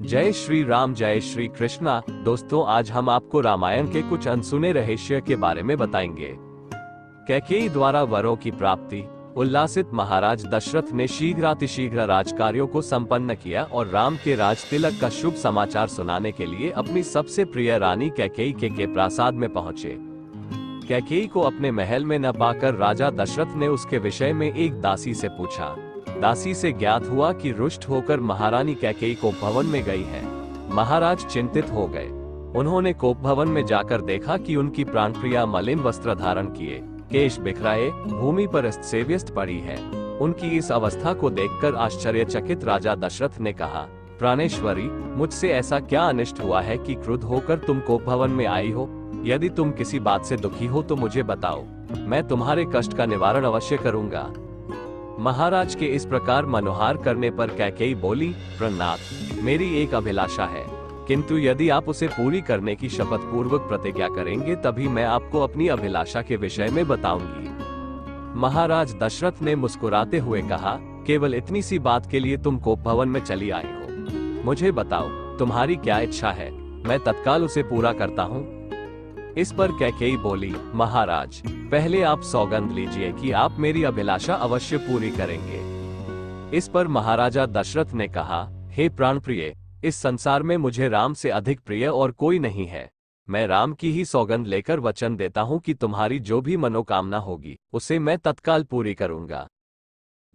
जय श्री राम, जय श्री कृष्णा। दोस्तों, आज हम आपको रामायण के कुछ अनसुने रहस्य के बारे में बताएंगे। कैकेयी द्वारा वरों की प्राप्ति। उल्लासित महाराज दशरथ ने शीघ्रातिशीघ्र राजकार्यों को संपन्न किया और राम के राज तिलक का शुभ समाचार सुनाने के लिए अपनी सबसे प्रिय रानी कैकेयी के प्रासाद में पहुंचे। कैकेयी को अपने महल में न पाकर राजा दशरथ ने उसके विषय में एक दासी से पूछा। दासी से ज्ञात हुआ कि रुष्ट होकर महारानी कैकेयी कोप भवन में गई है। महाराज चिंतित हो गए। उन्होंने कोप भवन में जाकर देखा कि उनकी प्राणप्रिया मलिन वस्त्र धारण किए, केश बिखराए, भूमि पर अस्त से व्यस्त पड़ी है। उनकी इस अवस्था को देखकर आश्चर्यचकित राजा दशरथ ने कहा, प्राणेश्वरी, मुझसे ऐसा क्या अनिष्ट हुआ है कि क्रुद्ध होकर तुम कोप भवन में आई हो? यदि तुम किसी बात से दुखी हो तो मुझे बताओ, मैं तुम्हारे कष्ट का निवारण अवश्य करूंगा। महाराज के इस प्रकार मनोहार करने पर कैकेयी बोली, प्रणात, मेरी एक अभिलाषा है, किंतु यदि आप उसे पूरी करने की शपथ पूर्वक प्रतिज्ञा करेंगे तभी मैं आपको अपनी अभिलाषा के विषय में बताऊंगी। महाराज दशरथ ने मुस्कुराते हुए कहा, केवल इतनी सी बात के लिए तुम कोप भवन में चली आई हो? मुझे बताओ, तुम्हारी क्या इच्छा है, मैं तत्काल उसे पूरा करता हूँ। इस पर कैकेयी बोली, महाराज, पहले आप सौगंध लीजिए कि आप मेरी अभिलाषा अवश्य पूरी करेंगे। इस पर महाराजा दशरथ ने कहा, हे प्राणप्रिय, इस संसार में मुझे राम से अधिक प्रिय और कोई नहीं है। मैं राम की ही सौगंध लेकर वचन देता हूँ कि तुम्हारी जो भी मनोकामना होगी उसे मैं तत्काल पूरी करूंगा।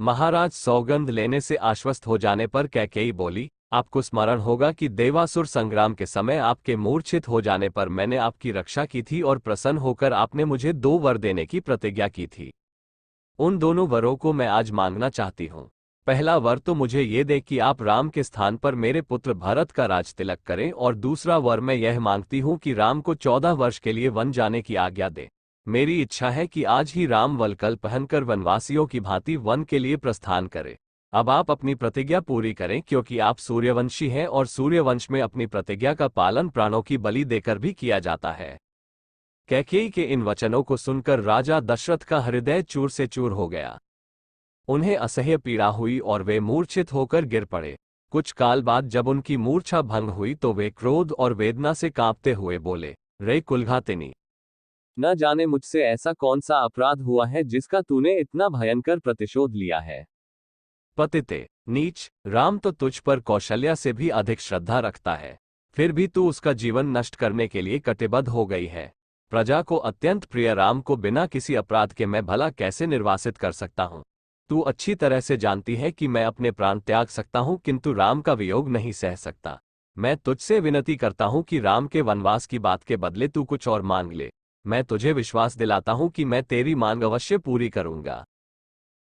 महाराज सौगंध लेने से आश्वस्त हो जाने पर कैकेयी बोली, आपको स्मरण होगा कि देवासुर संग्राम के समय आपके मूर्छित हो जाने पर मैंने आपकी रक्षा की थी और प्रसन्न होकर आपने मुझे 2 वर देने की प्रतिज्ञा की थी। उन दोनों वरों को मैं आज मांगना चाहती हूँ। पहला वर तो मुझे ये दे कि आप राम के स्थान पर मेरे पुत्र भरत का राज तिलक करें, और दूसरा वर मैं यह मांगती हूँ कि राम को 14 वर्ष के लिए वन जाने की आज्ञा दे। मेरी इच्छा है कि आज ही राम वलकल पहनकर वनवासियों की भांति वन के लिए प्रस्थान करे। अब आप अपनी प्रतिज्ञा पूरी करें, क्योंकि आप सूर्यवंशी हैं और सूर्यवंश में अपनी प्रतिज्ञा का पालन प्राणों की बलि देकर भी किया जाता है। कैकेयी के इन वचनों को सुनकर राजा दशरथ का हृदय चूर से चूर हो गया। उन्हें असह्य पीड़ा हुई और वे मूर्छित होकर गिर पड़े। कुछ काल बाद जब उनकी मूर्छा भंग हुई तो वे क्रोध और वेदना से कांपते हुए बोले, रे कुलघातिनी, न जाने मुझसे ऐसा कौन सा अपराध हुआ है जिसका तूने इतना भयंकर प्रतिशोध लिया है। पतिते, नीच, राम तो तुझ पर कौशल्या से भी अधिक श्रद्धा रखता है, फिर भी तू उसका जीवन नष्ट करने के लिए कटिबद्ध हो गई है। प्रजा को अत्यंत प्रिय राम को बिना किसी अपराध के मैं भला कैसे निर्वासित कर सकता हूँ? तू अच्छी तरह से जानती है कि मैं अपने प्राण त्याग सकता हूँ, किंतु राम का वियोग नहीं सह सकता। मैं तुझसे विनती करता हूँ कि राम के वनवास की बात के बदले तू कुछ और मांग ले। मैं तुझे विश्वास दिलाता हूँ कि मैं तेरी मांग अवश्य पूरी करूंगा।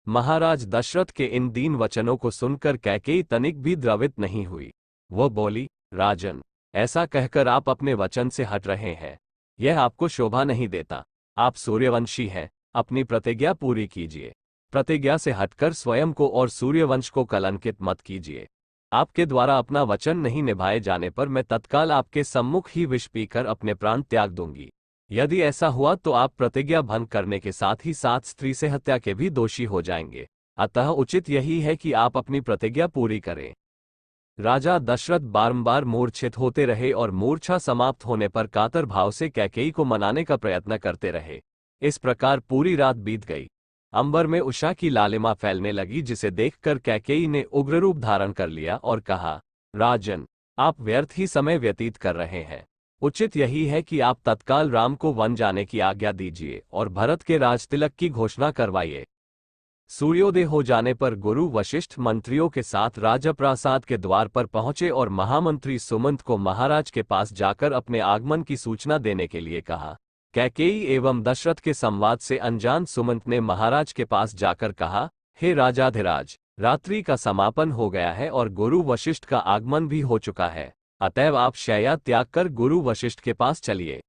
महाराज दशरथ के इन दीन वचनों को सुनकर कैकेयी तनिक भी द्रवित नहीं हुई। वह बोली, राजन, ऐसा कहकर आप अपने वचन से हट रहे हैं। यह आपको शोभा नहीं देता। आप सूर्यवंशी हैं, अपनी प्रतिज्ञा पूरी कीजिए। प्रतिज्ञा से हटकर स्वयं को और सूर्यवंश को कलंकित मत कीजिए। आपके द्वारा अपना वचन नहीं निभाए जाने पर मैं तत्काल आपके सम्मुख ही विष पीकर अपने प्राण त्याग दूंगी। यदि ऐसा हुआ तो आप प्रतिज्ञा भंग करने के साथ ही साथ स्त्री से हत्या के भी दोषी हो जाएंगे। अतः उचित यही है कि आप अपनी प्रतिज्ञा पूरी करें। राजा दशरथ बारंबार मूर्छित होते रहे और मूर्छा समाप्त होने पर कातर भाव से कैकेयी को मनाने का प्रयत्न करते रहे। इस प्रकार पूरी रात बीत गई। अंबर में उषा की लालिमा फैलने लगी, जिसे देखकर कैकेयी ने उग्र रूप धारण कर लिया और कहा, राजन, आप व्यर्थ ही समय व्यतीत कर रहे हैं। उचित यही है कि आप तत्काल राम को वन जाने की आज्ञा दीजिए और भरत के राज तिलक की घोषणा करवाइए। सूर्योदय हो जाने पर गुरु वशिष्ठ मंत्रियों के साथ राजप्रासाद के द्वार पर पहुंचे और महामंत्री सुमंत को महाराज के पास जाकर अपने आगमन की सूचना देने के लिए कहा। कैकेयी एवं दशरथ के संवाद से अनजान सुमंत ने महाराज के पास जाकर कहा, हे राजाधिराज, रात्रि का समापन हो गया है और गुरु वशिष्ठ का आगमन भी हो चुका है, अतएव आप शैया त्याग कर गुरु वशिष्ठ के पास चलिए।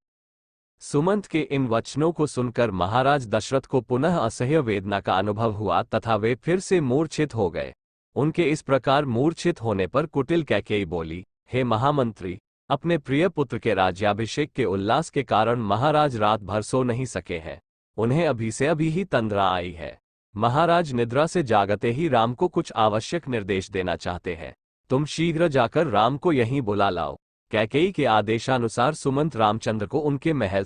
सुमंत के इन वचनों को सुनकर महाराज दशरथ को पुनः असह्य वेदना का अनुभव हुआ तथा वे फिर से मूर्छित हो गए। उनके इस प्रकार मूर्छित होने पर कुटिल कैकेयी बोली, हे महामंत्री, अपने प्रिय पुत्र के राज्याभिषेक के उल्लास के कारण महाराज रात भर सो नहीं सके हैं। उन्हें अभी से अभी ही तंद्रा आई है। महाराज निद्रा से जागते ही राम को कुछ आवश्यक निर्देश देना चाहते हैं। तुम शीघ्र जाकर राम को यहीं बुला लाओ। कैकेयी के आदेशानुसार सुमंत रामचंद्र को उनके महल